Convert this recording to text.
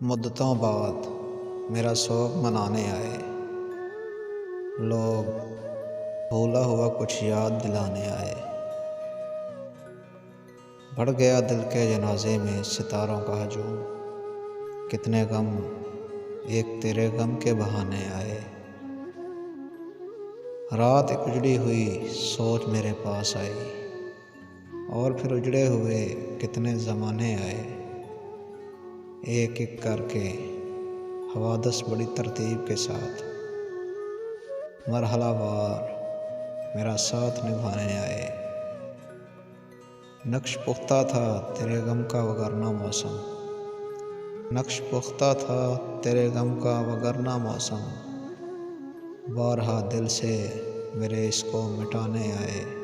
مدتوں بعد میرا شوق منانے آئے لوگ، بھولا ہوا کچھ یاد دلانے آئے۔ بڑھ گیا دل کے جنازے میں ستاروں کا ہجوم، کتنے غم ایک تیرے غم کے بہانے آئے۔ رات ایک اجڑی ہوئی سوچ میرے پاس آئی، اور پھر اجڑے ہوئے کتنے زمانے آئے۔ ایک ایک کر کے حوادث بڑی ترتیب کے ساتھ مرحلہ وار میرا ساتھ نبھانے آئے۔ نقش پختہ تھا تیرے غم کا وگرنہ موسم، نقش پختہ تھا تیرے غم کا وگرنہ موسم، بارہا دل سے میرے اس کو مٹانے آئے۔